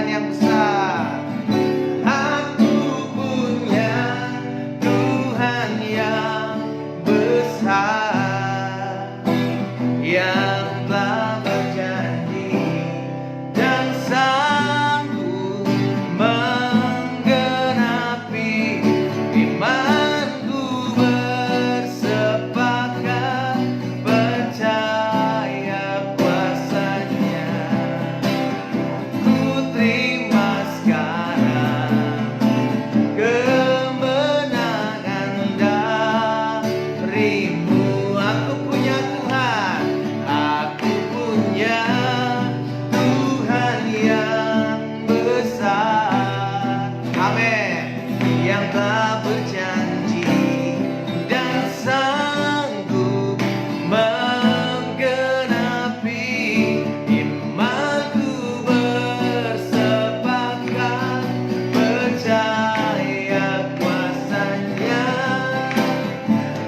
Tuhan yang besar. Aku punya Tuhan yang besar, yang telah berjanji dan sanggup menggenapi imanku, bersepakat percaya kuasanya. Ku terima sekarang kemenangan darimu. Aku punya Tuhan, aku punya Tuhan yang besar, amin, yang telah berjanji dan sanggup menggenapi imanku, bersepakat percaya kuasanya.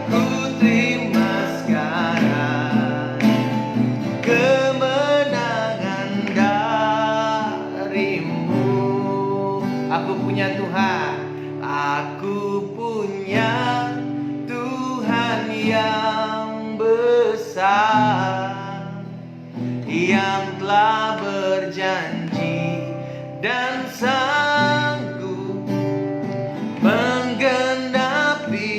Ku terima sekarang kemenangan darimu. Aku punya Tuhan, aku punya Tuhan yang besar, yang telah berjanji dan sanggup menggenapi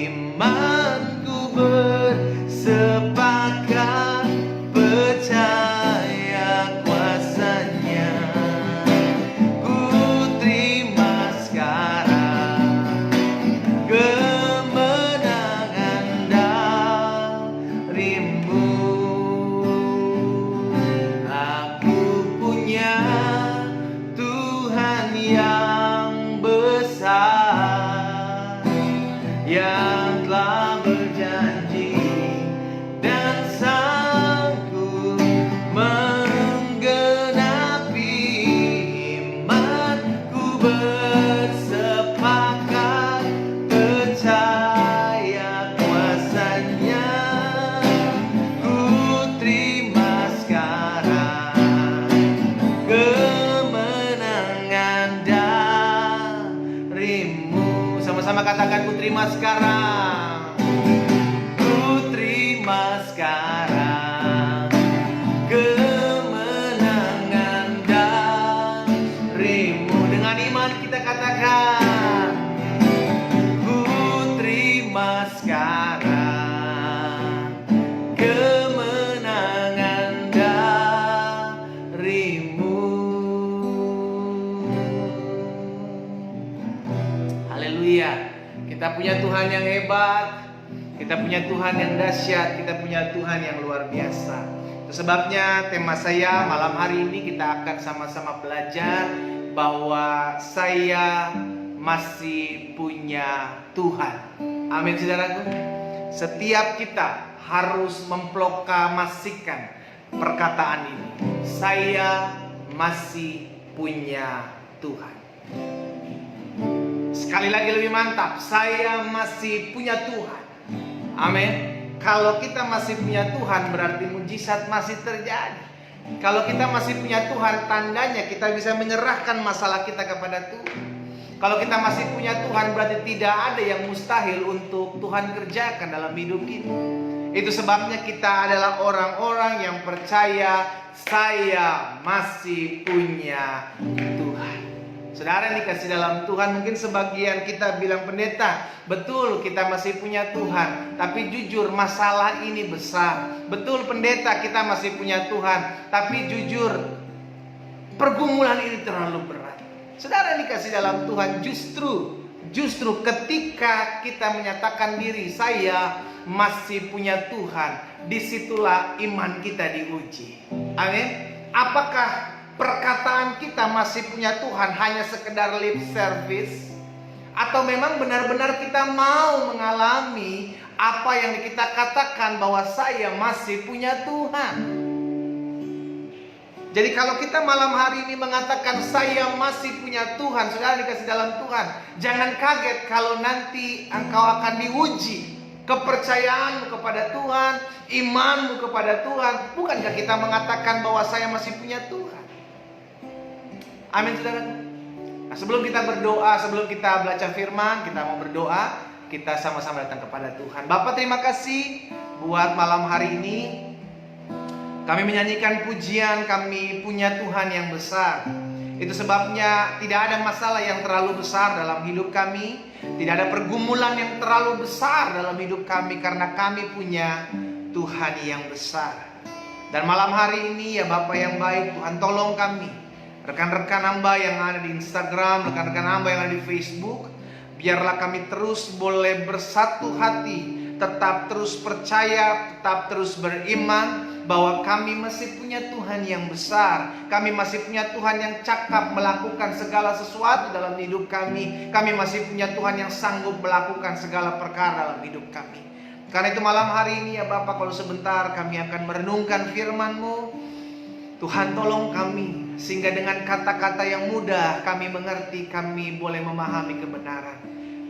imanku, bersepakat percaya kuasanya. Ku terima sekarang kemenangan darimu. Aku punya Tuhan yang besar, yang telah berjanji dan sanggup menggenapi imanku, bersepakat percaya kuasanya. Ku terima sekarang kemenangan darimu. Sama-sama katakan, ku terima sekarang. Ku terima sekarang kemenangan darimu. Dengan iman kita katakan, ku terima sekarang kemenangan darimu. Haleluya. Kita punya Tuhan yang hebat, kita punya Tuhan yang dahsyat, kita punya Tuhan yang luar biasa. Itu sebabnya tema saya malam hari ini kita akan sama-sama belajar bahwa saya masih punya Tuhan. Amin, saudaraku. Setiap kita harus memproklamasikan perkataan ini. Saya masih punya Tuhan. Sekali lagi lebih mantap, saya masih punya Tuhan. Amin. Kalau kita masih punya Tuhan, berarti mujizat masih terjadi. Kalau kita masih punya Tuhan, tandanya kita bisa menyerahkan masalah kita kepada Tuhan. Kalau kita masih punya Tuhan, berarti tidak ada yang mustahil untuk Tuhan kerjakan dalam hidup kita. Itu sebabnya kita adalah orang-orang yang percaya saya masih punya Tuhan. Saudara yang dikasih dalam Tuhan, mungkin sebagian kita bilang, pendeta, betul kita masih punya Tuhan, tapi jujur masalah ini besar. Betul pendeta, kita masih punya Tuhan, tapi jujur pergumulan ini terlalu berat. Saudara yang dikasih dalam Tuhan, justru ketika kita menyatakan diri saya masih punya Tuhan, disitulah iman kita diuji. Amin. Apakah perkataan kita masih punya Tuhan hanya sekedar lip service, atau memang benar-benar kita mau mengalami apa yang kita katakan bahwa saya masih punya Tuhan? Jadi kalau kita malam hari ini mengatakan saya masih punya Tuhan, saudara dikasih dalam Tuhan, jangan kaget kalau nanti engkau akan diuji kepercayaanmu kepada Tuhan, imanmu kepada Tuhan. Bukankah kita mengatakan bahwa saya masih punya Tuhan? Amin saudara. Nah, sebelum kita berdoa, sebelum kita baca firman, kita mau berdoa. Kita sama-sama datang kepada Tuhan. Bapa, terima kasih buat malam hari ini. Kami menyanyikan pujian, kami punya Tuhan yang besar. Itu sebabnya tidak ada masalah yang terlalu besar dalam hidup kami. Tidak ada pergumulan yang terlalu besar dalam hidup kami, karena kami punya Tuhan yang besar. Dan malam hari ini ya Bapa yang baik, Tuhan tolong kami, rekan-rekan hamba yang ada di Instagram, rekan-rekan hamba yang ada di Facebook, biarlah kami terus boleh bersatu hati, tetap terus percaya, tetap terus beriman bahwa kami masih punya Tuhan yang besar. Kami masih punya Tuhan yang cakap melakukan segala sesuatu dalam hidup kami. Kami masih punya Tuhan yang sanggup melakukan segala perkara dalam hidup kami. Karena itu malam hari ini ya Bapak, kalau sebentar kami akan merenungkan firman-Mu. Tuhan tolong kami, sehingga dengan kata-kata yang mudah kami mengerti, kami boleh memahami kebenaran.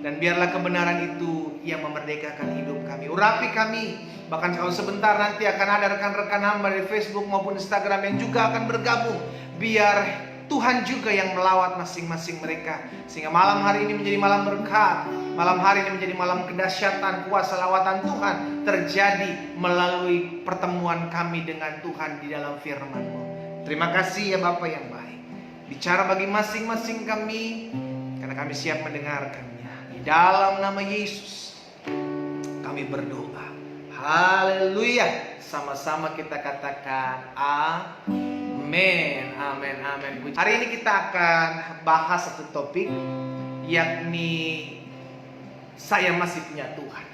Dan biarlah kebenaran itu yang memerdekakan hidup kami. Urapi kami. Bahkan kalau sebentar nanti akan ada rekan-rekan hamba di Facebook maupun Instagram yang juga akan bergabung. Biar Tuhan juga yang melawat masing-masing mereka. Sehingga malam hari ini menjadi malam berkat. Malam hari ini menjadi malam kedahsyatan, kuasa lawatan Tuhan terjadi melalui pertemuan kami dengan Tuhan di dalam firman-Mu. Terima kasih ya Bapa yang baik. Bicara bagi masing-masing kami, karena kami siap mendengarkannya. Di dalam nama Yesus kami berdoa. Haleluya. Sama-sama kita katakan amin. Amin, amin. Hari ini kita akan bahas satu topik, yakni saya masih punya Tuhan.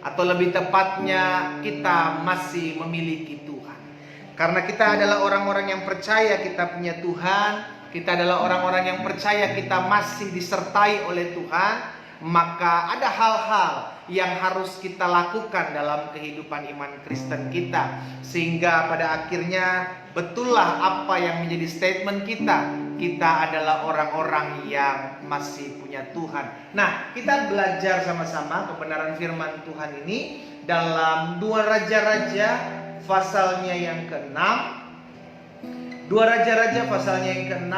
Atau lebih tepatnya, kita masih memiliki Tuhan. Karena kita adalah orang-orang yang percaya kita punya Tuhan. Kita adalah orang-orang yang percaya kita masih disertai oleh Tuhan. Maka ada hal-hal yang harus kita lakukan dalam kehidupan iman Kristen kita, sehingga pada akhirnya betullah apa yang menjadi statement kita. Kita adalah orang-orang yang masih punya Tuhan. Nah, kita belajar sama-sama kebenaran firman Tuhan ini dalam 2 Raja-Raja pasalnya yang ke-6. 2 Raja-Raja pasalnya yang ke-6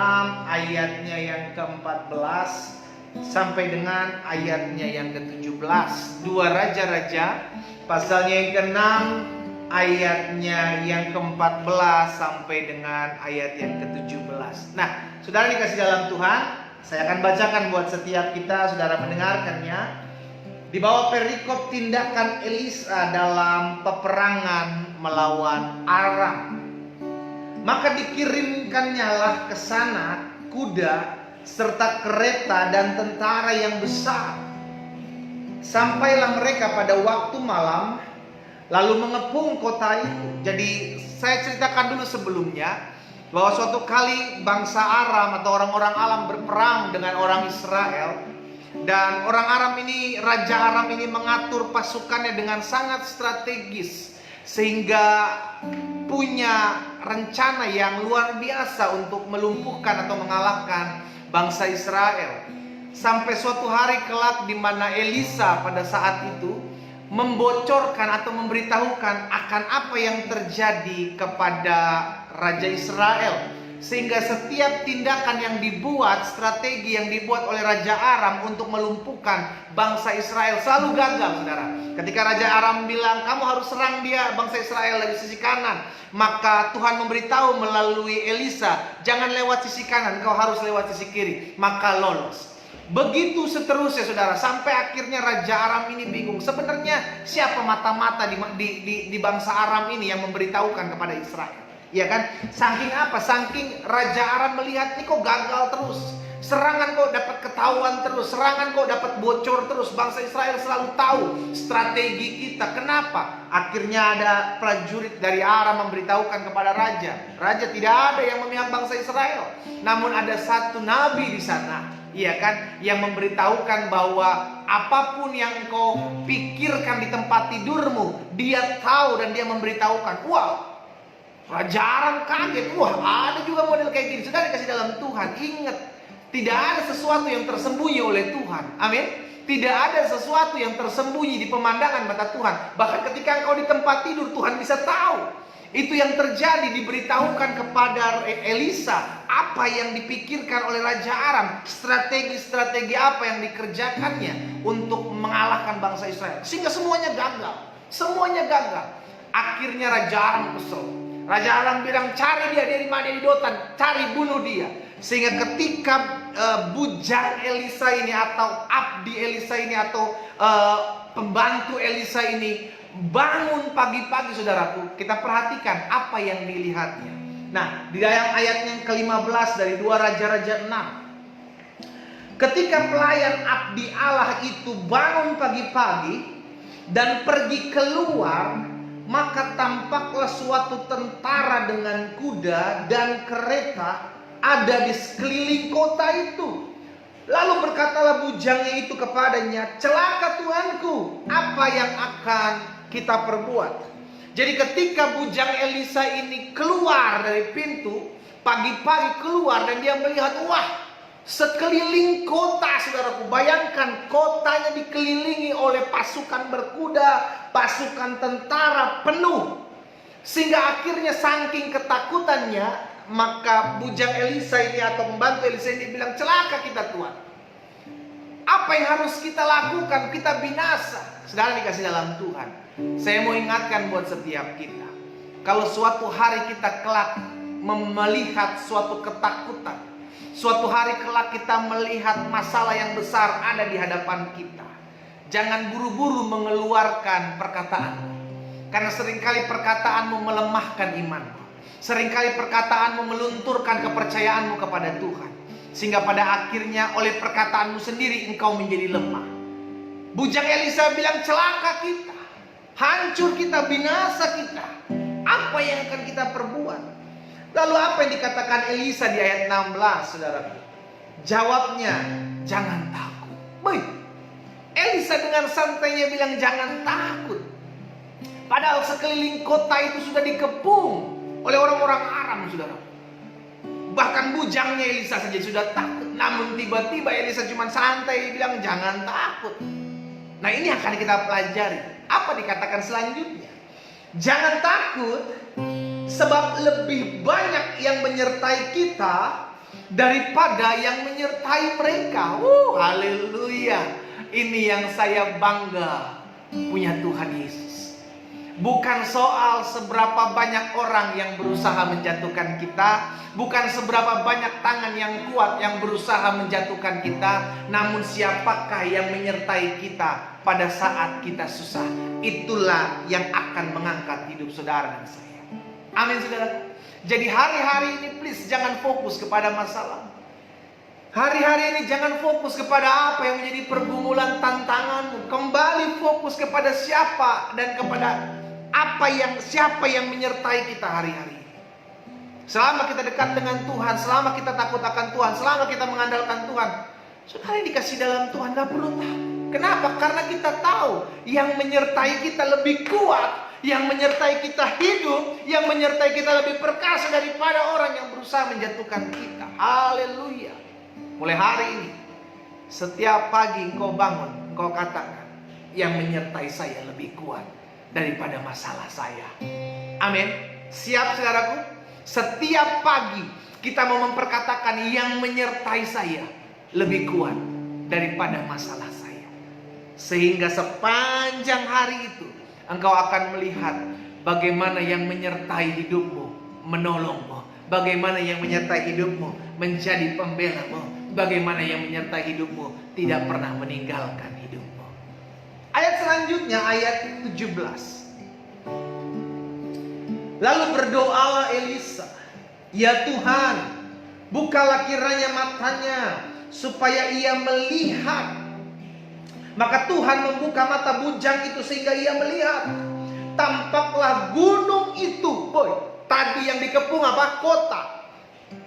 ayatnya yang ke-14 sampai dengan ayatnya yang ke-17. 2 Raja-Raja pasalnya yang ke-6 ayatnya yang ke-14 sampai dengan ayat yang ke-17. Nah, saudara dikasih dalam Tuhan, saya akan bacakan buat setiap kita, saudara mendengarkannya. Di bawah perikop tindakan Elisa dalam peperangan melawan Aram. Maka dikirimkannyalah ke sana kuda serta kereta dan tentara yang besar. Sampailah mereka pada waktu malam, lalu mengepung kota itu. Jadi saya ceritakan dulu sebelumnya bahwa suatu kali bangsa Aram atau orang-orang Aram berperang dengan orang Israel. Dan orang Aram ini, Raja Aram ini mengatur pasukannya dengan sangat strategis, sehingga punya rencana yang luar biasa untuk melumpuhkan atau mengalahkan bangsa Israel. Sampai suatu hari kelak di mana Elisa pada saat itu membocorkan atau memberitahukan akan apa yang terjadi kepada Raja Israel, sehingga setiap tindakan yang dibuat, strategi yang dibuat oleh Raja Aram untuk melumpuhkan bangsa Israel selalu gagal, saudara. Ketika Raja Aram bilang kamu harus serang dia, bangsa Israel dari sisi kanan, maka Tuhan memberitahu melalui Elisa, jangan lewat sisi kanan, kau harus lewat sisi kiri, maka lolos. Begitu seterusnya, saudara, sampai akhirnya Raja Aram ini bingung. Sebenarnya siapa mata-mata di bangsa Aram ini yang memberitahukan kepada Israel? Ya kan? Saking apa? Saking Raja Aram melihat ini kok gagal terus, serangan kok dapat ketahuan terus, serangan kok dapat bocor terus. Bangsa Israel selalu tahu strategi kita. Kenapa? Akhirnya ada prajurit dari Aram memberitahukan kepada raja. Raja, tidak ada yang memihak bangsa Israel, namun ada satu nabi di sana, iya kan, yang memberitahukan bahwa apapun yang engkau pikirkan di tempat tidurmu, dia tahu dan dia memberitahukan. Wow, Raja Aram kaget. Wah, ada juga model kayak gini. Sudah dikasih dalam Tuhan. Ingat, tidak ada sesuatu yang tersembunyi oleh Tuhan. Amin. Tidak ada sesuatu yang tersembunyi di pemandangan mata Tuhan. Bahkan ketika engkau di tempat tidur, Tuhan bisa tahu. Itu yang terjadi diberitahukan kepada Elisa. apa yang dipikirkan oleh Raja Aram, strategi-strategi apa yang dikerjakannya untuk mengalahkan bangsa Israel, sehingga semuanya gagal. Semuanya gagal. Akhirnya Raja Aram kesel. Raja Aram bilang, cari dia di mana, di Dotan, cari bunuh dia. Sehingga ketika bujang Elisa ini atau abdi Elisa ini atau pembantu Elisa ini bangun pagi-pagi, saudaraku, kita perhatikan apa yang dilihatnya. Nah, di dalam ayat yang ke-15 dari 2 Raja-Raja 6. Ketika pelayan abdi Allah itu bangun pagi-pagi dan pergi keluar, maka tampaklah suatu tentara dengan kuda dan kereta ada di sekeliling kota itu. Lalu berkatalah bujangnya itu kepadanya, celaka Tuanku, apa yang akan kita perbuat? Jadi ketika bujang Elisa ini keluar dari pintu, pagi-pagi keluar dan dia melihat, wah, sekeliling kota, saudaraku, bayangkan kotanya dikelilingi oleh pasukan berkuda, pasukan tentara penuh. Sehingga akhirnya saking ketakutannya, maka bujang Elisa ini atau pembantu Elisa ini bilang, celaka kita Tuhan. Apa yang harus kita lakukan? Kita binasa. Saudara dikasih dalam Tuhan, saya mau ingatkan buat setiap kita, kalau suatu hari kita kelak melihat suatu ketakutan, suatu hari kelak kita melihat masalah yang besar ada di hadapan kita, jangan buru-buru mengeluarkan perkataanmu. Karena seringkali perkataanmu melemahkan imanmu. Seringkali perkataanmu melunturkan kepercayaanmu kepada Tuhan, sehingga pada akhirnya oleh perkataanmu sendiri engkau menjadi lemah. Bujang Elisa bilang, celaka kita, hancur kita, binasa kita. Apa yang akan kita perbuat? Lalu apa yang dikatakan Elisa di ayat 16, saudara? Jawabnya, jangan takut. Baik, Elisa dengan santainya bilang jangan takut. Padahal sekeliling kota itu sudah dikepung oleh orang-orang Aram, saudara. Bahkan bujangnya Elisa saja sudah takut. Namun tiba-tiba Elisa cuma santai bilang jangan takut. Nah, ini akan kita pelajari. Apa dikatakan selanjutnya? Jangan takut, sebab lebih banyak yang menyertai kita daripada yang menyertai mereka. Haleluya. Ini yang saya bangga punya Tuhan Yesus. Bukan soal seberapa banyak orang yang berusaha menjatuhkan kita, bukan seberapa banyak tangan yang kuat yang berusaha menjatuhkan kita, namun siapakah yang menyertai kita pada saat kita susah. Itulah yang akan mengangkat hidup saudara dan saya. Amin, saudara. Jadi hari-hari ini please jangan fokus kepada masalah. Hari-hari ini jangan fokus kepada apa yang menjadi pergumulan tantanganmu. Kembali fokus kepada siapa dan kepada siapa yang menyertai kita hari-hari. Selama kita dekat dengan Tuhan, selama kita takut akan Tuhan, selama kita mengandalkan Tuhan, saudara yang dikasih dalam Tuhan gak perlu takut. Kenapa? Karena kita tahu yang menyertai kita lebih kuat, yang menyertai kita hidup, yang menyertai kita lebih perkasa daripada orang yang berusaha menjatuhkan kita. Haleluya. Mulai hari ini, setiap pagi engkau bangun, engkau katakan, yang menyertai saya lebih kuat daripada masalah saya. Amin. Siap, saudaraku? Setiap pagi kita mau memperkatakan yang menyertai saya lebih kuat daripada masalah saya. Sehingga sepanjang hari itu engkau akan melihat bagaimana yang menyertai hidupmu menolongmu, bagaimana yang menyertai hidupmu menjadi pembelamu, bagaimana yang menyertai hidupmu tidak pernah meninggalkan hidupmu. Ayat selanjutnya, ayat 17. Lalu berdoalah Elisa, ya Tuhan, bukalah kiranya matanya supaya ia melihat. Maka Tuhan membuka mata bujang itu sehingga ia melihat. Tampaklah gunung itu, tadi yang dikepung apa? Kota.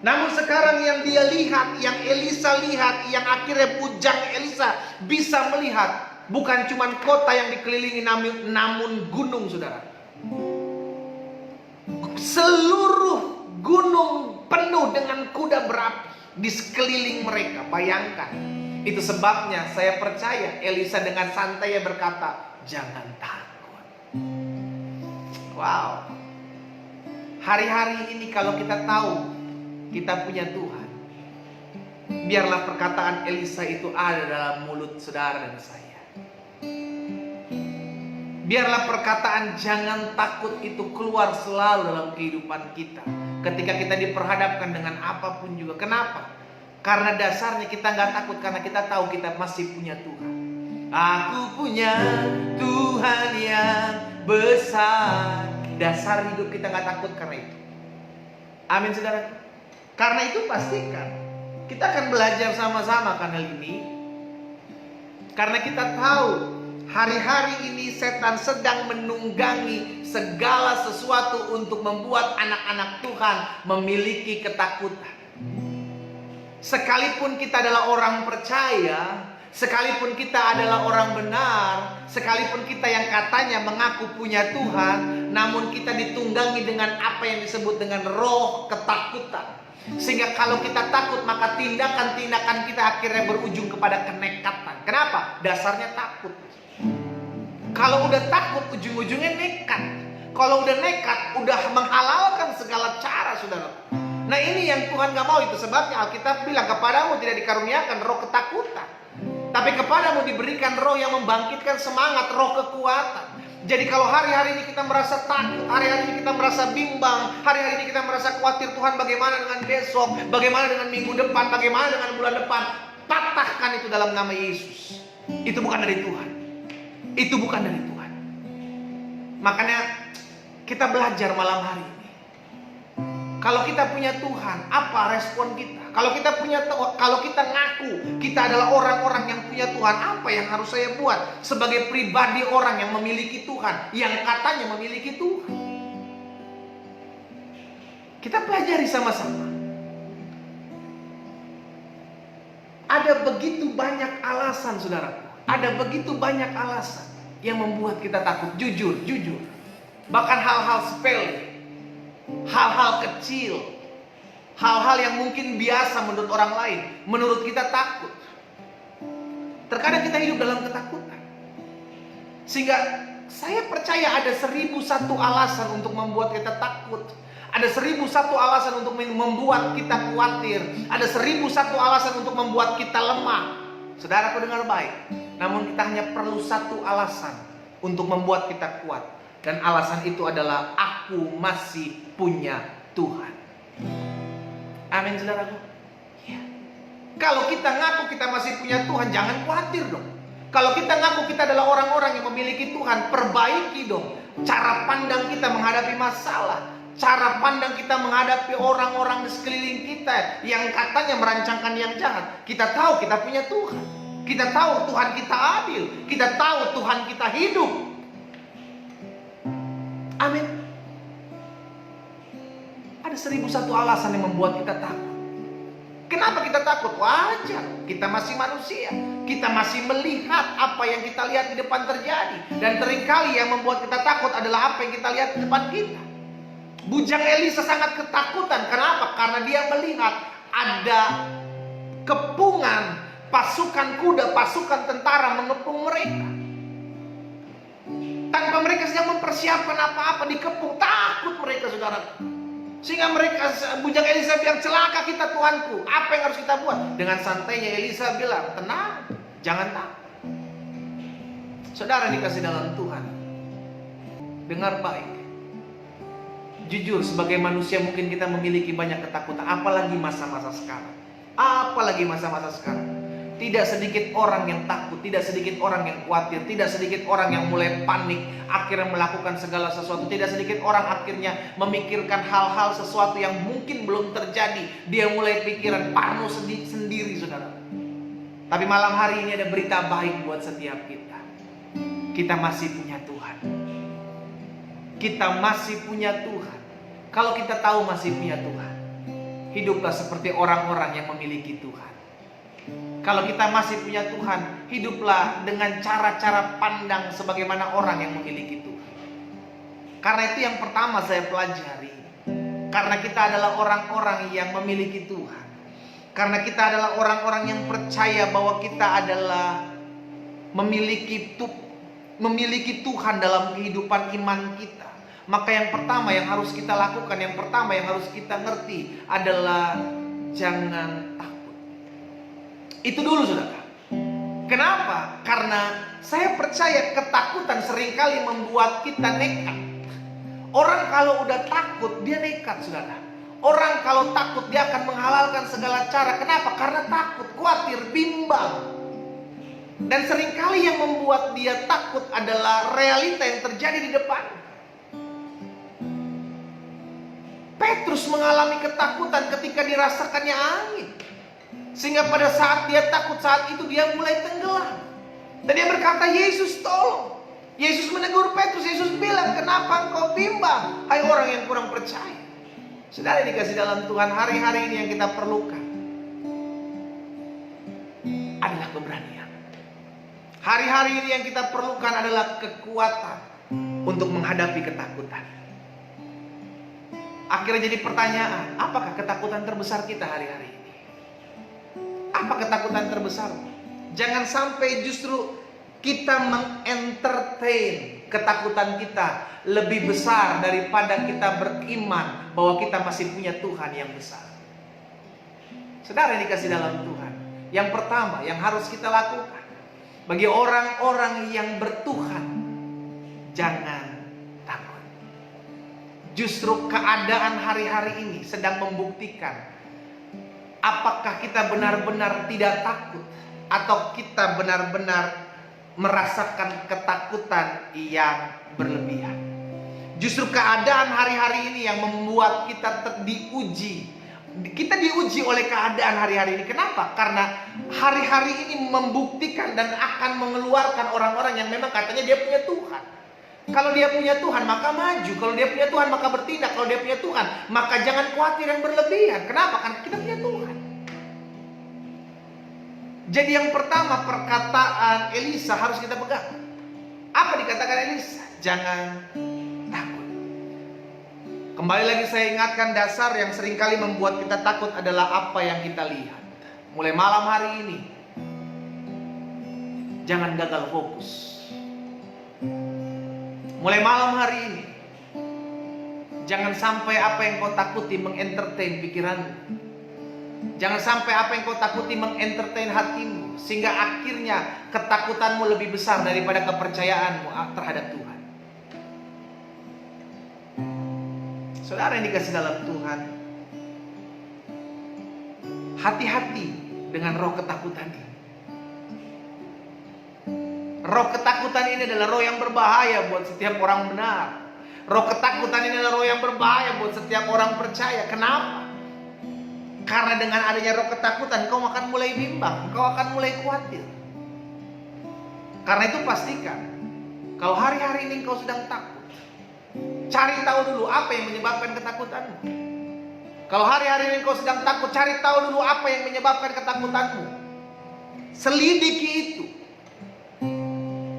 Namun sekarang yang dia lihat, yang Elisa lihat, yang akhirnya bujang Elisa bisa melihat, bukan cuma kota yang dikelilingi, namun gunung, saudara. Seluruh gunung penuh dengan kuda berapi di sekeliling mereka. Bayangkan. Itu sebabnya saya percaya Elisa dengan santai berkata, jangan takut. Wow. Hari-hari ini kalau kita tahu kita punya Tuhan. Biarlah perkataan Elisa itu ada dalam mulut saudara dan saya. Biarlah perkataan jangan takut itu keluar selalu dalam kehidupan kita. Ketika kita diperhadapkan dengan apapun juga. Kenapa? Karena dasarnya kita gak takut, karena kita tahu kita masih punya Tuhan. Aku punya Tuhan yang besar. Dasar hidup kita gak takut karena itu. Amin saudara. Karena itu pastikan kita akan belajar sama-sama kan hal ini. Karena kita tahu hari-hari ini setan sedang menunggangi segala sesuatu untuk membuat anak-anak Tuhan memiliki ketakutan. Sekalipun kita adalah orang percaya, sekalipun kita adalah orang benar, sekalipun kita yang katanya mengaku punya Tuhan, namun kita ditunggangi dengan apa yang disebut dengan roh ketakutan. Sehingga kalau kita takut, maka tindakan-tindakan kita akhirnya berujung kepada kenekatan. Kenapa? Dasarnya takut. Kalau udah takut, ujung-ujungnya nekat. Kalau udah nekat, udah menghalalkan segala cara, saudara. Nah ini yang Tuhan gak mau. Itu sebabnya Alkitab bilang, kepadamu tidak dikaruniakan roh ketakutan, tapi kepadamu diberikan roh yang membangkitkan semangat, roh kekuatan. Jadi kalau hari-hari ini kita merasa takut, hari-hari ini kita merasa bimbang, hari-hari ini kita merasa khawatir, Tuhan bagaimana dengan besok, bagaimana dengan minggu depan, bagaimana dengan bulan depan, patahkan itu dalam nama Yesus. Itu bukan dari Tuhan. Itu bukan dari Tuhan. Makanya kita belajar malam hari ini. Kalau kita punya Tuhan, apa respon kita? Kalau kita ngaku kita adalah orang-orang yang punya Tuhan, apa yang harus saya buat sebagai pribadi orang yang memiliki Tuhan, yang katanya memiliki Tuhan? Kita pelajari sama-sama. Ada begitu banyak alasan, saudaraku. Ada begitu banyak alasan yang membuat kita takut. Jujur. Bahkan hal-hal sepele, hal-hal kecil, hal-hal yang mungkin biasa menurut orang lain, menurut kita takut. Terkadang kita hidup dalam ketakutan. Sehingga saya percaya ada 1001 alasan untuk membuat kita takut. Ada 1001 alasan untuk membuat kita khawatir. Ada 1001 alasan untuk membuat kita lemah. Saudaraku dengar baik. Namun kita hanya perlu satu alasan untuk membuat kita kuat. Dan alasan itu adalah aku masih punya Tuhan. Amin saudaraku. Ya. Kalau kita ngaku kita masih punya Tuhan, jangan khawatir dong. Kalau kita ngaku kita adalah orang-orang yang memiliki Tuhan, perbaiki dong cara pandang kita menghadapi masalah, cara pandang kita menghadapi orang-orang di sekeliling kita yang katanya merancangkan yang jahat. Kita tahu kita punya Tuhan. Kita tahu Tuhan kita adil. Kita tahu Tuhan kita hidup. Amin. Ada 1001 alasan yang membuat kita takut. Kenapa kita takut? Wajar. Kita masih manusia. Kita masih melihat apa yang kita lihat di depan terjadi. Dan seringkali yang membuat kita takut adalah apa yang kita lihat di depan kita. Bujang Elisa sangat ketakutan. Kenapa? Karena dia melihat ada kepungan pasukan kuda, pasukan tentara mengepung mereka. Tanpa mereka sedang mempersiapkan apa-apa, dikepung, takut mereka, saudara. Sehingga bujang Elisa bilang, celaka kita Tuanku, apa yang harus kita buat? Dengan santainya Elisa bilang, tenang, jangan takut. Saudara dikasih dalam Tuhan, dengar baik. Jujur, sebagai manusia mungkin kita memiliki banyak ketakutan, apalagi masa-masa sekarang. Apalagi masa-masa sekarang. Tidak sedikit orang yang takut, tidak sedikit orang yang khawatir, tidak sedikit orang yang mulai panik, akhirnya melakukan segala sesuatu. Tidak sedikit orang akhirnya memikirkan hal-hal sesuatu yang mungkin belum terjadi. Dia mulai pikiran parno sendiri, saudara. Tapi malam hari ini ada berita baik buat setiap kita. Kita masih punya Tuhan. Kita masih punya Tuhan. Kalau kita tahu masih punya Tuhan, hiduplah seperti orang-orang yang memiliki Tuhan. Kalau kita masih punya Tuhan, hiduplah dengan cara-cara pandang sebagaimana orang yang memiliki Tuhan. Karena itu yang pertama saya pelajari. Karena kita adalah orang-orang yang memiliki Tuhan. Karena kita adalah orang-orang yang percaya bahwa kita adalah memiliki Tuhan dalam kehidupan iman kita. maka yang pertama yang harus kita lakukan, yang pertama yang harus kita ngerti adalah jangan takut. Itu dulu, saudara. Kenapa? Karena saya percaya ketakutan seringkali membuat kita nekat. Orang kalau udah takut, dia nekat, saudara. Orang kalau takut, dia akan menghalalkan segala cara. Kenapa? Karena takut, khawatir, bimbang. Dan seringkali yang membuat dia takut adalah realita yang terjadi di depan. Petrus mengalami ketakutan ketika dirasakannya angin. Sehingga pada saat dia takut, saat itu dia mulai tenggelam. Dan dia berkata, Yesus tolong. Yesus menegur Petrus. Yesus bilang, kenapa engkau bimbang, hai orang yang kurang percaya. Saudara dikasih dalam Tuhan, hari-hari ini yang kita perlukan adalah keberanian. Hari-hari ini yang kita perlukan adalah kekuatan untuk menghadapi ketakutan. Akhirnya jadi pertanyaan, apakah ketakutan terbesar kita hari-hari ini? Apa ketakutan terbesar? Jangan sampai justru kita mengentertain ketakutan kita lebih besar daripada kita beriman bahwa kita masih punya Tuhan yang besar. Saudara yang dikasih dalam Tuhan, yang pertama yang harus kita lakukan bagi orang-orang yang bertuhan, jangan takut. Justru keadaan hari-hari ini sedang membuktikan apakah kita benar-benar tidak takut atau kita benar-benar merasakan ketakutan yang berlebihan. Justru keadaan hari-hari ini yang membuat kita diuji. Kita diuji oleh keadaan hari-hari ini. Kenapa? Karena hari-hari ini membuktikan dan akan mengeluarkan orang-orang yang memang katanya dia punya Tuhan. Kalau dia punya Tuhan maka maju. Kalau dia punya Tuhan maka bertindak. Kalau dia punya Tuhan maka jangan khawatir yang berlebihan. Kenapa? Karena kita punya Tuhan. Jadi yang pertama perkataan Elisa harus kita pegang. Apa dikatakan Elisa? Jangan takut. Kembali lagi saya ingatkan, dasar yang seringkali membuat kita takut adalah apa yang kita lihat. Mulai malam hari ini, jangan gagal fokus. Mulai malam hari ini, jangan sampai apa yang kau takuti mengentertain pikiranmu. Jangan sampai apa yang kau takuti mengentertain hatimu, sehingga akhirnya ketakutanmu lebih besar daripada kepercayaanmu terhadap Tuhan. Saudara yang dikasih dalam Tuhan, hati-hati dengan roh ketakutan ini. Roh ketakutan ini adalah roh yang berbahaya buat setiap orang benar. Roh ketakutan ini adalah roh yang berbahaya buat setiap orang percaya. Kenapa? Karena dengan adanya roh ketakutan, kau akan mulai bimbang, kau akan mulai khawatir. Karena itu pastikan, kalau hari-hari ini kau sedang takut, cari tahu dulu apa yang menyebabkan ketakutanmu. Kalau hari-hari ini kau sedang takut, cari tahu dulu apa yang menyebabkan ketakutanmu. Selidiki itu.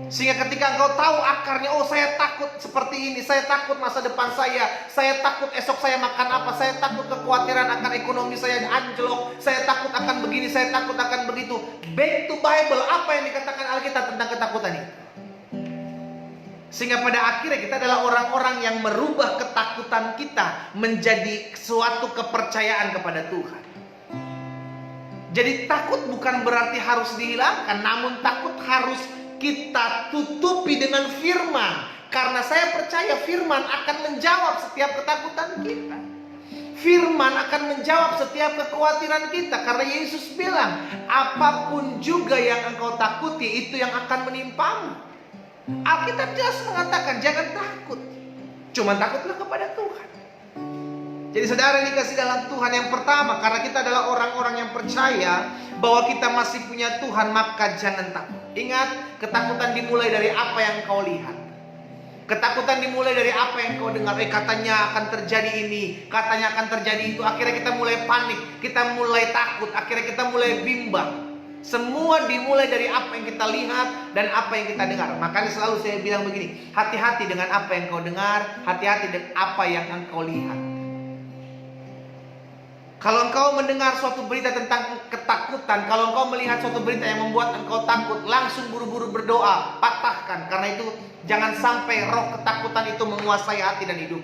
Sehingga ketika engkau tahu akarnya, oh saya takut seperti ini, saya takut masa depan saya takut esok saya makan apa, saya takut kekhawatiran akan ekonomi saya anjlok, saya takut akan begini, saya takut akan begitu. Back to Bible, apa yang dikatakan Alkitab tentang ketakutan ini? Sehingga pada akhirnya kita adalah orang-orang yang merubah ketakutan kita menjadi suatu kepercayaan kepada Tuhan. Jadi takut bukan berarti harus dihilangkan, namun takut harus kita tutupi dengan firman. Karena saya percaya firman akan menjawab setiap ketakutan kita. Firman akan menjawab setiap kekhawatiran kita. Karena Yesus bilang, apapun juga yang engkau takuti, itu yang akan menimpamu. Alkitab jelas mengatakan, jangan takut, cuma takutlah kepada Tuhan. Jadi saudara yang dikasih dalam Tuhan, yang pertama, karena kita adalah orang-orang yang percaya bahwa kita masih punya Tuhan, maka jangan takut. Ingat, ketakutan dimulai dari apa yang kau lihat. Ketakutan dimulai dari apa yang kau dengar. Katanya akan terjadi ini, katanya akan terjadi itu. Akhirnya kita mulai panik, kita mulai takut, akhirnya kita mulai bimbang. Semua dimulai dari apa yang kita lihat dan apa yang kita dengar. Makanya selalu saya bilang begini, hati-hati dengan apa yang kau dengar, hati-hati dengan apa yang engkau lihat. Kalau engkau mendengar suatu berita tentang ketakutan, ketakutan, kalau engkau melihat suatu berita yang membuat engkau takut, langsung buru-buru berdoa, patahkan. Karena itu jangan sampai roh ketakutan itu menguasai hati dan hidup.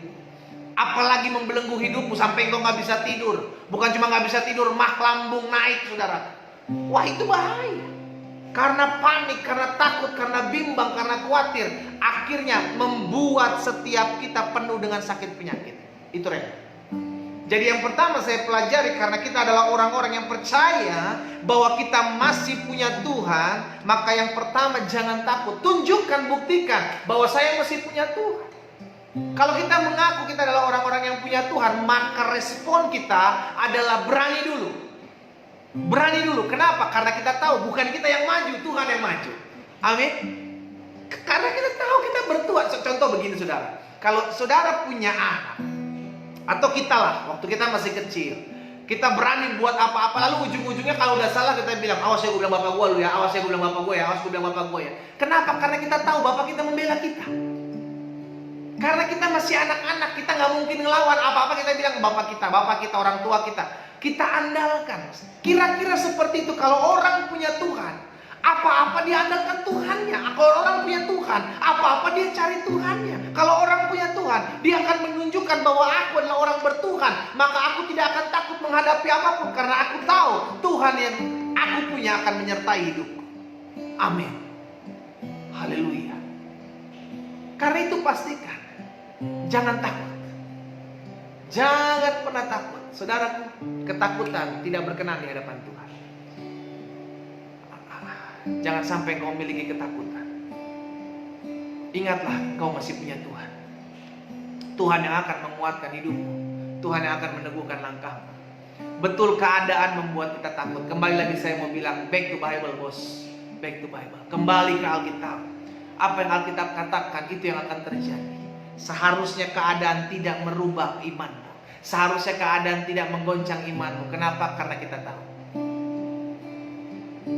Apalagi membelenggu hidupmu sampai engkau gak bisa tidur. Bukan cuma gak bisa tidur, mah lambung naik, saudara. Wah, itu bahaya. Karena panik, karena takut, karena bimbang, karena khawatir, akhirnya membuat setiap kita penuh dengan sakit penyakit. Itu Rema. Jadi yang pertama saya pelajari, karena kita adalah orang-orang yang percaya bahwa kita masih punya Tuhan, maka yang pertama jangan takut. Tunjukkan, buktikan bahwa saya masih punya Tuhan. Kalau kita mengaku kita adalah orang-orang yang punya Tuhan, maka respon kita adalah berani dulu. Berani dulu. Kenapa? Karena kita tahu bukan kita yang maju, Tuhan yang maju. Amin. Karena kita tahu kita bertuhan. Contoh begini, saudara. Kalau saudara punya anak, atau kita lah, waktu kita masih kecil, kita berani buat apa-apa, lalu ujung-ujungnya kalau udah salah kita bilang, awas ya gue bilang bapak gue lu ya, awas ya gue bilang bapak gue ya, awas gue bilang bapak gue ya. Kenapa? Karena kita tahu bapak kita membela kita. Karena kita masih anak-anak, kita gak mungkin ngelawan apa-apa, kita bilang bapak kita, orang tua kita. Kita andalkan. Kira-kira seperti itu kalau orang punya Tuhan. Apa-apa dia andalkan Tuhannya. Kalau orang punya Tuhan, apa-apa dia cari Tuhannya. Kalau orang punya Tuhan, dia akan menunjukkan bahwa aku adalah orang bertuhan. Maka aku tidak akan takut menghadapi apapun, karena aku tahu Tuhan yang aku punya akan menyertai hidupku. Amin. Haleluya. Karena itu pastikan, jangan takut. Jangan pernah takut. Saudaraku, ketakutan tidak berkenan di hadapan Tuhan. Jangan sampai kau memiliki ketakutan. Ingatlah, kau masih punya Tuhan. Tuhan yang akan menguatkan hidupmu. Tuhan yang akan meneguhkan langkahmu. Betul keadaan membuat kita takut. Kembali lagi saya mau bilang, back to Bible, bos. Back to Bible. Kembali ke Alkitab. Apa yang Alkitab katakan, itu yang akan terjadi. Seharusnya keadaan tidak merubah imanmu. Seharusnya keadaan tidak menggoncang imanmu. Kenapa? Karena kita tahu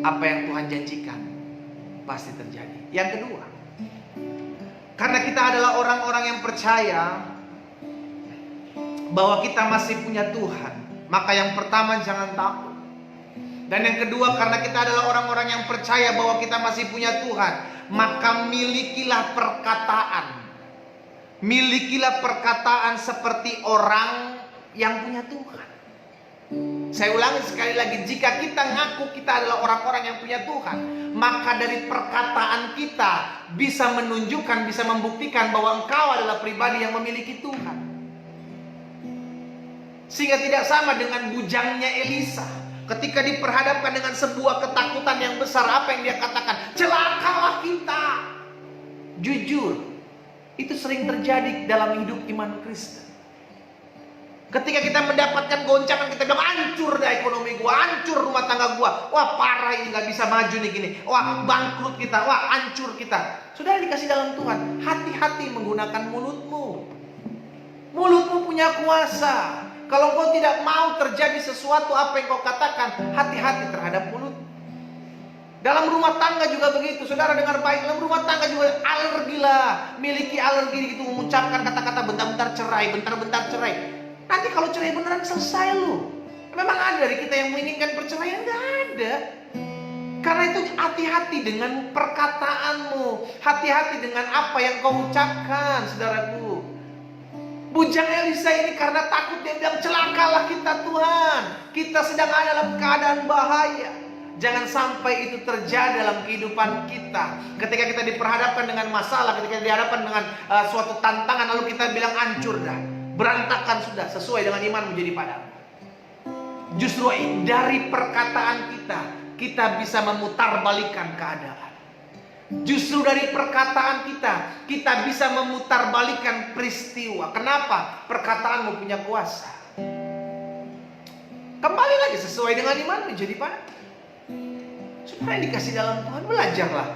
apa yang Tuhan janjikan pasti terjadi. Yang kedua, karena kita adalah orang-orang yang percaya bahwa kita masih punya Tuhan, maka yang pertama jangan takut. Dan yang kedua, karena kita adalah orang-orang yang percaya bahwa kita masih punya Tuhan, maka milikilah perkataan. Milikilah perkataan seperti orang yang punya Tuhan. Saya ulangi sekali lagi, jika kita ngaku kita adalah orang-orang yang punya Tuhan, maka dari perkataan kita bisa menunjukkan, bisa membuktikan bahwa engkau adalah pribadi yang memiliki Tuhan. Sehingga tidak sama dengan bujangnya Elisa. Ketika diperhadapkan dengan sebuah ketakutan yang besar, apa yang dia katakan? Celakalah kita. Jujur, itu sering terjadi dalam hidup iman Kristen. Ketika kita mendapatkan goncangan, kita bilang hancur dah ekonomi gua, hancur rumah tangga gua. Wah parah ini, gak bisa maju nih gini. Wah bangkrut kita, wah hancur kita. Sudah dikasih dalam Tuhan, hati-hati menggunakan mulutmu. Mulutmu punya kuasa. Kalau kau tidak mau terjadi sesuatu apa yang kau katakan, hati-hati terhadap mulut. Dalam rumah tangga juga begitu. Saudara dengar baik, dalam rumah tangga juga alergilah. Miliki alergi gitu, mengucapkan kata-kata bentar-bentar cerai, bentar-bentar cerai. Nanti kalau cerai beneran selesai lu. Memang ada dari kita yang menginginkan perceraian? Gak ada. Karena itu hati-hati dengan perkataanmu. Hati-hati dengan apa yang kau ucapkan, saudaraku. Bujang Elisa ini karena takut dia bilang celakalah kita Tuhan. Kita sedang ada dalam keadaan bahaya. Jangan sampai itu terjadi dalam kehidupan kita. Ketika kita diperhadapkan dengan masalah, ketika dihadapkan dengan suatu tantangan, lalu kita bilang hancur dah, berantakan sudah, sesuai dengan iman menjadi padamu. Justru dari perkataan kita bisa memutarbalikkan keadaan. Justru dari perkataan kita bisa memutarbalikkan peristiwa. Kenapa? Perkataanmu punya kuasa. Kembali lagi sesuai dengan iman menjadi padamu. Supaya dikasih dalam Tuhan, belajarlah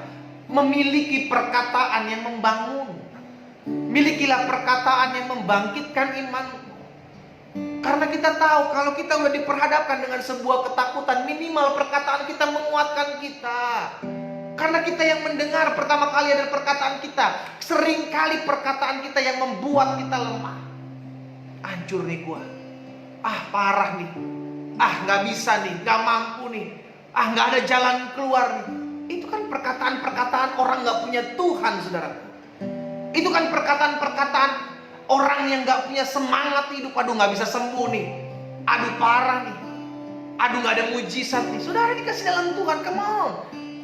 memiliki perkataan yang membangun. Milikilah perkataan yang membangkitkan imanmu. Karena kita tahu kalau kita sudah diperhadapkan dengan sebuah ketakutan, minimal perkataan kita menguatkan kita. Karena kita yang mendengar pertama kali ada perkataan kita, seringkali perkataan kita yang membuat kita lemah. Hancur nih gua. Ah parah nih. Ah gak bisa nih, gak mampu nih. Nggak ada jalan keluar nih. Itu kan perkataan-perkataan orang nggak punya Tuhan, saudara. Itu kan perkataan-perkataan orang yang nggak punya semangat hidup. Aduh, nggak bisa sembuh nih. Aduh, parah nih. Aduh, nggak ada mujizat nih. Saudara dikasih dalam Tuhan, come on.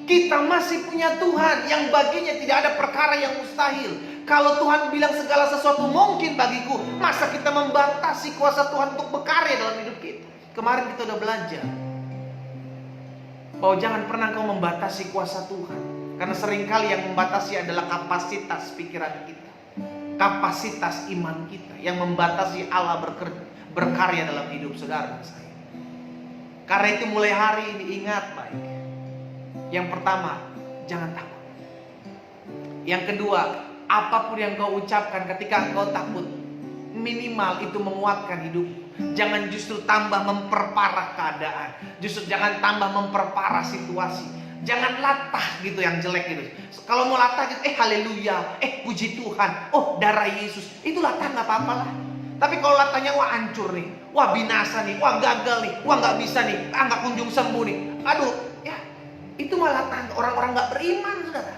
Kita masih punya Tuhan yang baginya tidak ada perkara yang mustahil. Kalau Tuhan bilang segala sesuatu mungkin bagiku, masa kita membatasi kuasa Tuhan untuk berkarya dalam hidup kita? Kemarin kita udah belajar bahwa jangan pernah kau membatasi kuasa Tuhan. Karena seringkali yang membatasi adalah kapasitas pikiran kita, kapasitas iman kita, yang membatasi Allah berkarya dalam hidup saudara dan saya. Karena itu mulai hari ini ingat baik. Yang pertama, jangan takut. Yang kedua, apapun yang kau ucapkan ketika engkau takut, minimal itu menguatkan hidupmu. Jangan justru tambah memperparah keadaan. Justru jangan tambah memperparah situasi. Jangan latah gitu yang jelek gitu. Kalau mau latah gitu, haleluya, puji Tuhan, oh darah Yesus, itu latah nggak apa-apa lah. Tapi kalau latahnya wah hancur nih, wah binasa nih, wah gagal nih, wah nggak bisa nih, nggak kunjung sembuh nih. Aduh, ya itu malah latah orang-orang nggak beriman, saudara.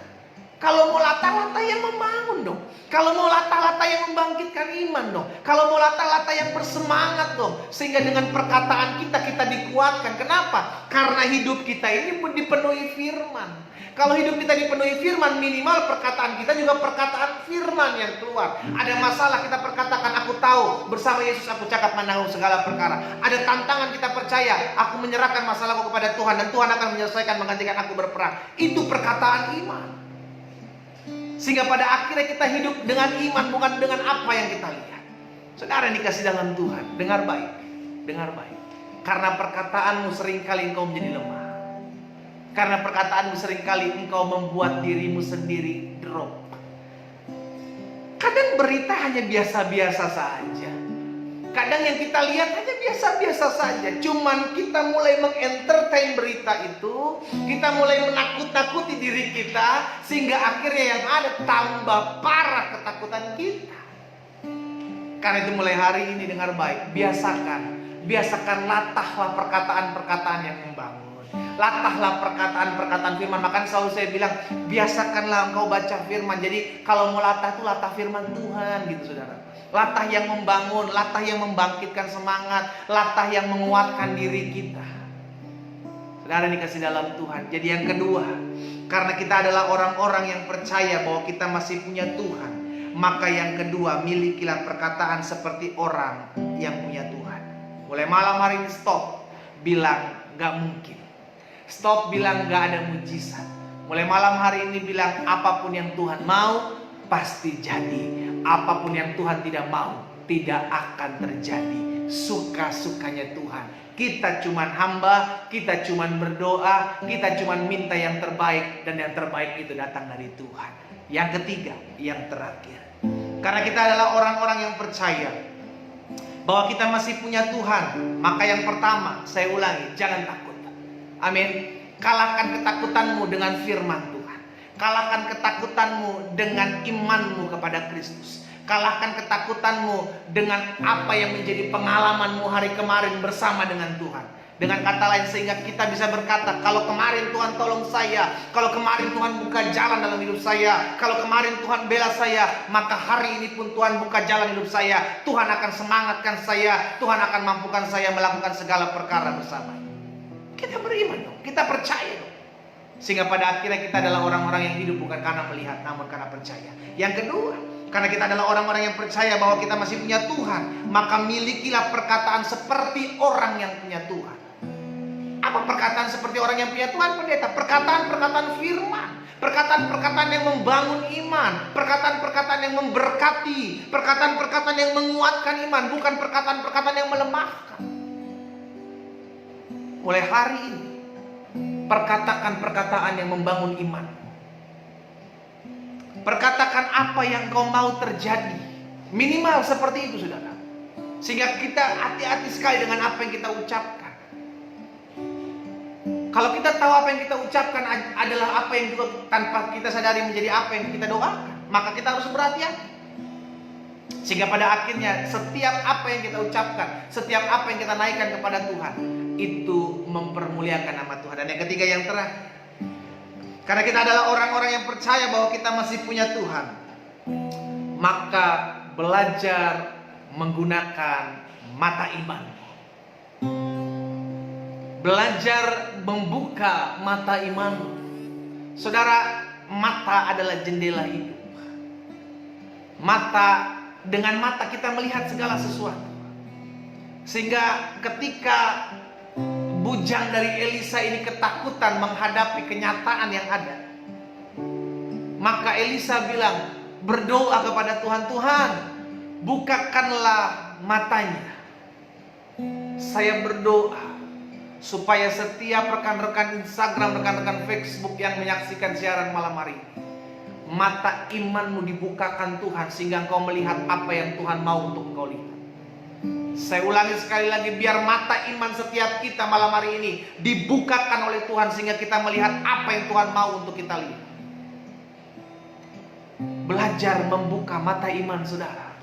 Kalau mau latah yang membangun dong. Kalau mau latah yang membangkitkan iman dong. Kalau mau latah yang bersemangat dong. Sehingga dengan perkataan kita dikuatkan. Kenapa? Karena hidup kita ini dipenuhi firman. Kalau hidup kita dipenuhi firman, minimal perkataan kita juga perkataan firman yang keluar. Ada masalah kita perkatakan, aku tahu, bersama Yesus aku cakap menanggung segala perkara. Ada tantangan kita percaya, aku menyerahkan masalahku kepada Tuhan dan Tuhan akan menyelesaikan, menggantikan aku berperang. Itu perkataan iman. Sehingga pada akhirnya kita hidup dengan iman, bukan dengan apa yang kita lihat. Saudara yang dikasih dalam Tuhan, dengar baik, dengar baik. Karena perkataanmu seringkali engkau menjadi lemah. Karena perkataanmu seringkali engkau membuat dirimu sendiri drop. Kadang berita hanya biasa-biasa saja. Kadang yang kita lihat hanya biasa-biasa saja. Cuman kita mulai mengentertain berita itu, kita mulai menakut-nakuti diri kita, sehingga akhirnya yang ada tambah parah ketakutan kita. Karena itu mulai hari ini dengar baik, biasakan latahlah perkataan-perkataan yang membangun. Latahlah perkataan-perkataan firman. Makanya selalu saya bilang, biasakanlah engkau baca firman. Jadi kalau mau latah itu latah firman Tuhan gitu, saudara. Latah yang membangun, latah yang membangkitkan semangat, latah yang menguatkan diri kita. Saudara dikasih dalam Tuhan. Jadi yang kedua, karena kita adalah orang-orang yang percaya bahwa kita masih punya Tuhan, maka yang kedua, milikilah perkataan seperti orang yang punya Tuhan. Mulai malam hari ini stop bilang gak mungkin. Stop bilang gak ada mujizat. Mulai malam hari ini bilang apapun yang Tuhan mau pasti jadi. Apapun yang Tuhan tidak mau tidak akan terjadi. Suka-sukanya Tuhan. Kita cuman hamba, kita cuman berdoa, kita cuman minta yang terbaik, dan yang terbaik itu datang dari Tuhan. Yang ketiga, yang terakhir, karena kita adalah orang-orang yang percaya bahwa kita masih punya Tuhan, maka yang pertama, saya ulangi, jangan takut. Amin. Kalahkan ketakutanmu dengan firman Tuhan. Kalahkan ketakutanmu dengan imanmu kepada Kristus. Kalahkan ketakutanmu dengan apa yang menjadi pengalamanmu hari kemarin bersama dengan Tuhan. Dengan kata lain, sehingga kita bisa berkata, kalau kemarin Tuhan tolong saya, kalau kemarin Tuhan buka jalan dalam hidup saya, kalau kemarin Tuhan bela saya, maka hari ini pun Tuhan buka jalan hidup saya. Tuhan akan semangatkan saya, Tuhan akan mampukan saya melakukan segala perkara bersama. Kita beriman dong, kita percaya dong. Sehingga pada akhirnya kita adalah orang-orang yang hidup bukan karena melihat, namun karena percaya. Yang kedua, karena kita adalah orang-orang yang percaya bahwa kita masih punya Tuhan, maka milikilah perkataan seperti orang yang punya Tuhan. Apa perkataan seperti orang yang punya Tuhan, pendeta? Perkataan-perkataan firman, perkataan-perkataan yang membangun iman, perkataan-perkataan yang memberkati, perkataan-perkataan yang menguatkan iman, bukan perkataan-perkataan yang melemahkan. Mulai hari ini, perkatakan perkataan yang membangun iman. Perkatakan apa yang kau mau terjadi. Minimal seperti itu, saudara. Sehingga kita hati-hati sekali dengan apa yang kita ucapkan. Kalau kita tahu apa yang kita ucapkan adalah apa yang juga tanpa kita sadari menjadi apa yang kita doakan, maka kita harus berhati-hati. Sehingga pada akhirnya setiap apa yang kita ucapkan, setiap apa yang kita naikkan kepada Tuhan, itu mempermuliakan nama Tuhan. Dan yang ketiga, yang terakhir, karena kita adalah orang-orang yang percaya bahwa kita masih punya Tuhan, maka belajar menggunakan mata iman. Belajar membuka mata iman. Saudara, mata adalah jendela hidup. Dengan mata kita melihat segala sesuatu. Sehingga ketika bujang dari Elisa ini ketakutan menghadapi kenyataan yang ada, maka Elisa bilang, berdoa kepada Tuhan, Tuhan, bukakanlah matanya. Saya berdoa supaya setiap rekan-rekan Instagram, rekan-rekan Facebook yang menyaksikan siaran malam hari ini, mata imanmu dibukakan Tuhan, sehingga engkau melihat apa yang Tuhan mau untuk engkau lihat. Saya ulangi sekali lagi, biar mata iman setiap kita malam hari ini dibukakan oleh Tuhan, sehingga kita melihat apa yang Tuhan mau untuk kita lihat. Belajar membuka mata iman, saudara.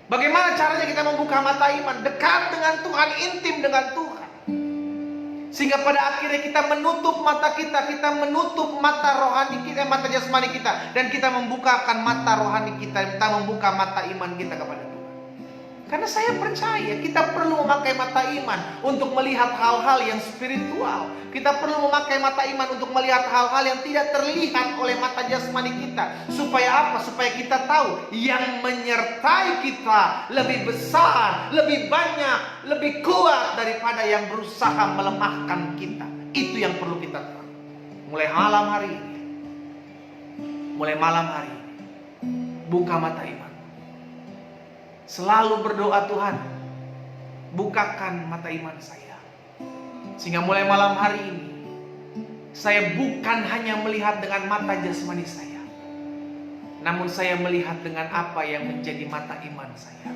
Bagaimana caranya kita membuka mata iman? Dekat dengan Tuhan, intim dengan Tuhan. Sehingga pada akhirnya kita menutup mata kita menutup mata rohani kita, mata jasmani kita, dan kita membukakan mata rohani kita membuka mata iman kita kepada Tuhan. Karena saya percaya kita perlu memakai mata iman untuk melihat hal-hal yang spiritual. Kita perlu memakai mata iman untuk melihat hal-hal yang tidak terlihat oleh mata jasmani kita. Supaya apa? Supaya kita tahu yang menyertai kita lebih besar, lebih banyak, lebih kuat daripada yang berusaha melemahkan kita. Itu yang perlu kita tahu. Mulai malam hari ini, buka mata iman. Selalu berdoa, Tuhan, bukakan mata iman saya. Sehingga mulai malam hari ini, saya bukan hanya melihat dengan mata jasmani saya, namun saya melihat dengan apa yang menjadi mata iman saya.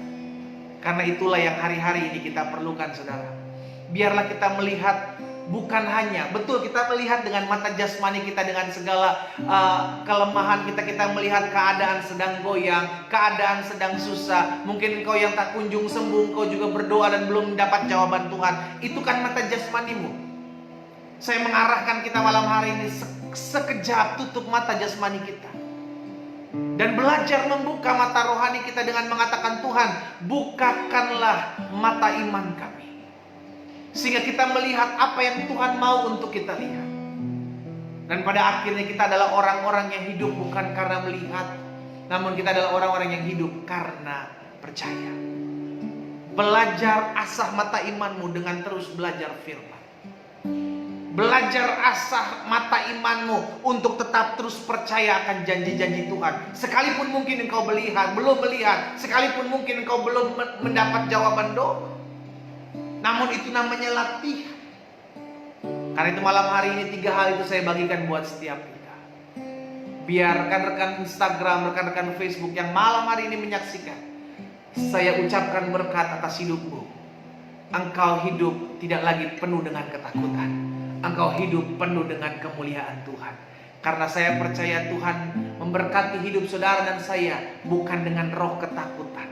Karena itulah yang hari-hari ini kita perlukan, saudara. Biarlah kita melihat bukan hanya, betul kita melihat dengan mata jasmani kita, dengan segala kelemahan kita. Kita melihat keadaan sedang goyang, keadaan sedang susah. Mungkin engkau yang tak kunjung sembuh, engkau juga berdoa dan belum mendapat jawaban Tuhan. Itu kan mata jasmanimu. Saya mengarahkan kita malam hari ini, sekejap tutup mata jasmani kita dan belajar membuka mata rohani kita dengan mengatakan, Tuhan, bukakanlah mata iman kami, sehingga kita melihat apa yang Tuhan mau untuk kita lihat. Dan pada akhirnya kita adalah orang-orang yang hidup bukan karena melihat, namun kita adalah orang-orang yang hidup karena percaya. Belajar asah mata imanmu dengan terus belajar firman. Belajar asah mata imanmu untuk tetap terus percaya akan janji-janji Tuhan. Sekalipun mungkin engkau belum melihat, sekalipun mungkin engkau belum mendapat jawaban doa, namun itu namanya latihan. Karena itu malam hari ini 3 hal itu saya bagikan buat setiap kita. Biar rekan-rekan Instagram, rekan-rekan Facebook yang malam hari ini menyaksikan, saya ucapkan berkat atas hidupmu. Engkau hidup tidak lagi penuh dengan ketakutan. Engkau hidup penuh dengan kemuliaan Tuhan. Karena saya percaya Tuhan memberkati hidup saudara dan saya bukan dengan roh ketakutan,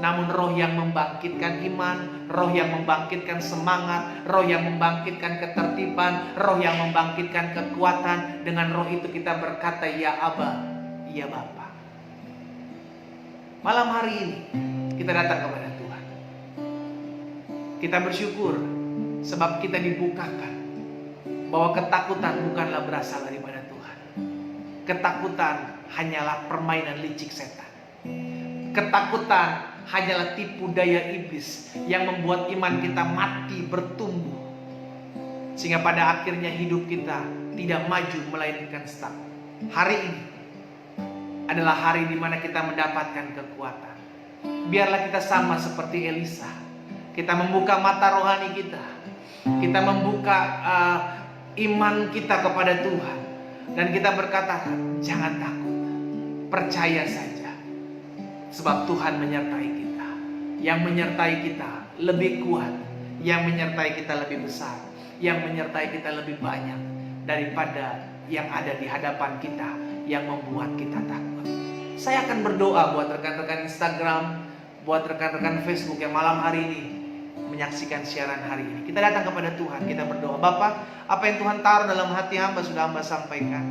namun roh yang membangkitkan iman, roh yang membangkitkan semangat, roh yang membangkitkan ketertiban, roh yang membangkitkan kekuatan. Dengan roh itu kita berkata, ya Aba, ya Bapa. Malam hari ini kita datang kepada Tuhan. Kita bersyukur sebab kita dibukakan bahwa ketakutan bukanlah berasal daripada Tuhan. Ketakutan hanyalah permainan licik setan. Ketakutan hanyalah tipu daya iblis yang membuat iman kita mati bertumbuh, sehingga pada akhirnya hidup kita tidak maju melainkan stuck. Hari ini adalah hari di mana kita mendapatkan kekuatan. Biarlah kita sama seperti Elisa. Kita membuka mata rohani kita. Kita membuka iman kita kepada Tuhan. Dan kita berkata, jangan takut, percaya saja. Sebab Tuhan menyertai kita. Yang menyertai kita lebih kuat, yang menyertai kita lebih besar, yang menyertai kita lebih banyak daripada yang ada di hadapan kita yang membuat kita takut. Saya akan berdoa buat rekan-rekan Instagram, buat rekan-rekan Facebook yang malam hari ini menyaksikan siaran hari ini. Kita datang kepada Tuhan, kita berdoa. Bapa, apa yang Tuhan taruh dalam hati hamba sudah hamba sampaikan.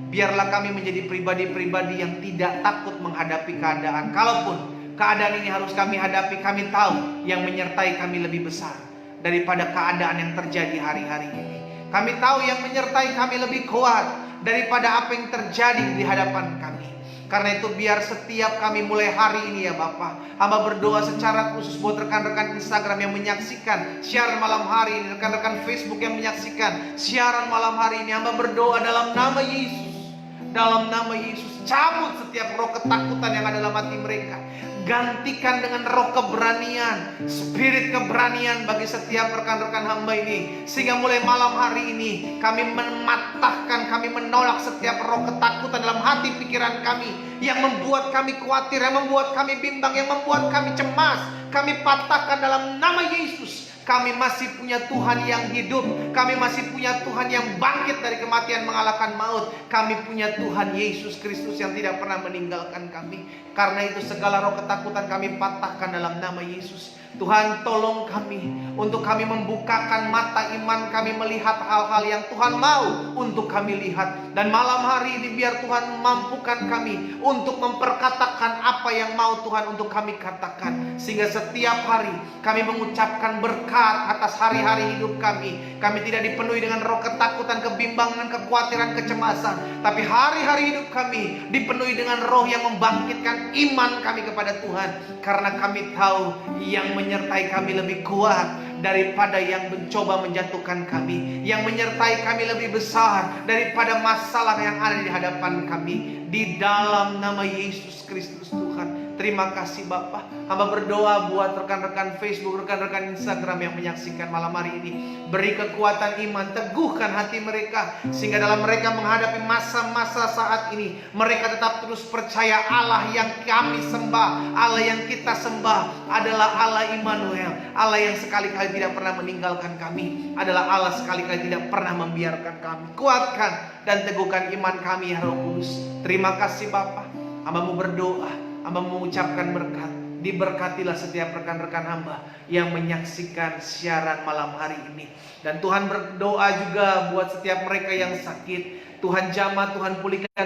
Biarlah kami menjadi pribadi-pribadi yang tidak takut menghadapi keadaan. Kalaupun keadaan ini harus kami hadapi, kami tahu yang menyertai kami lebih besar daripada keadaan yang terjadi hari-hari ini. Kami tahu yang menyertai kami lebih kuat daripada apa yang terjadi di hadapan kami. Karena itu biar setiap kami mulai hari ini ya Bapa, hamba berdoa secara khusus buat rekan-rekan Instagram yang menyaksikan siaran malam hari ini, rekan-rekan Facebook yang menyaksikan siaran malam hari ini. Hamba berdoa dalam nama Yesus, dalam nama Yesus, cabut setiap roh ketakutan yang ada dalam hati mereka. Gantikan dengan roh keberanian, spirit keberanian bagi setiap rekan-rekan hamba ini. Sehingga mulai malam hari ini kami mematahkan, kami menolak setiap roh ketakutan dalam hati pikiran kami yang membuat kami khawatir, yang membuat kami bimbang, yang membuat kami cemas. Kami patahkan dalam nama Yesus. Kami masih punya Tuhan yang hidup. Kami masih punya Tuhan yang bangkit dari kematian mengalahkan maut. Kami punya Tuhan Yesus Kristus yang tidak pernah meninggalkan kami. Karena itu segala roh ketakutan kami patahkan dalam nama Yesus. Tuhan tolong kami untuk kami membukakan mata iman kami melihat hal-hal yang Tuhan mau untuk kami lihat. Dan malam hari ini biar Tuhan mampukan kami untuk memperkatakan apa yang mau Tuhan untuk kami katakan. Sehingga setiap hari kami mengucapkan berkat atas hari-hari hidup kami. Kami tidak dipenuhi dengan roh ketakutan, kebimbangan, kekhawatiran, kecemasan. Tapi hari-hari hidup kami dipenuhi dengan roh yang membangkitkan iman kami kepada Tuhan. Karena kami tahu yang menyertai kami lebih kuat daripada yang mencoba menjatuhkan kami. Yang menyertai kami lebih besar daripada masalah yang ada di hadapan kami. Di dalam nama Yesus Kristus Tuhan. Terima kasih Bapak. Hamba berdoa buat rekan-rekan Facebook, rekan-rekan Instagram yang menyaksikan malam hari ini. Beri kekuatan iman, teguhkan hati mereka. Sehingga dalam mereka menghadapi masa-masa saat ini, mereka tetap terus percaya Allah yang kami sembah, Allah yang kita sembah adalah Allah Immanuel. Allah yang sekali-kali tidak pernah meninggalkan kami. Adalah Allah sekali-kali tidak pernah membiarkan kami. Kuatkan dan teguhkan iman kami ya Roh Kudus. Terima kasih Bapak. Hamba mau berdoa, hamba mengucapkan berkat. Diberkatilah setiap rekan-rekan hamba yang menyaksikan siaran malam hari ini. Dan Tuhan berdoa juga buat setiap mereka yang sakit. Tuhan jamah, Tuhan pulihkan.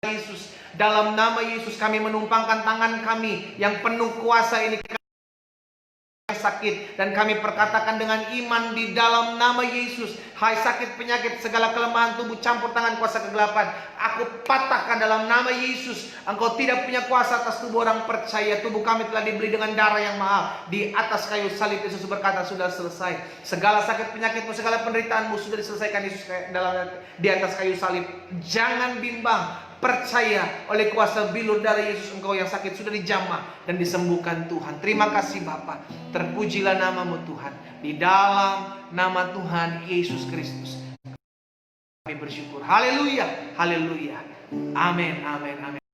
Yesus, dalam nama Yesus kami menumpangkan tangan kami yang penuh kuasa ini sakit, dan kami perkatakan dengan iman di dalam nama Yesus, hai sakit penyakit segala kelemahan tubuh campur tangan kuasa kegelapan, aku patahkan dalam nama Yesus. Engkau tidak punya kuasa atas tubuh orang percaya. Tubuh kami telah dibeli dengan darah yang mahal. Di atas kayu salib Yesus berkata sudah selesai. Segala sakit penyakitmu, segala penderitaanmu sudah diselesaikan Yesus di atas kayu salib. Jangan bimbang, percaya oleh kuasa bilur darah Yesus engkau yang sakit sudah dijamah dan disembuhkan Tuhan. Terima kasih Bapa. Terpujilah namamu Tuhan. Di dalam nama Tuhan Yesus Kristus kami bersyukur. Haleluya, haleluya. Amin, amin, amin.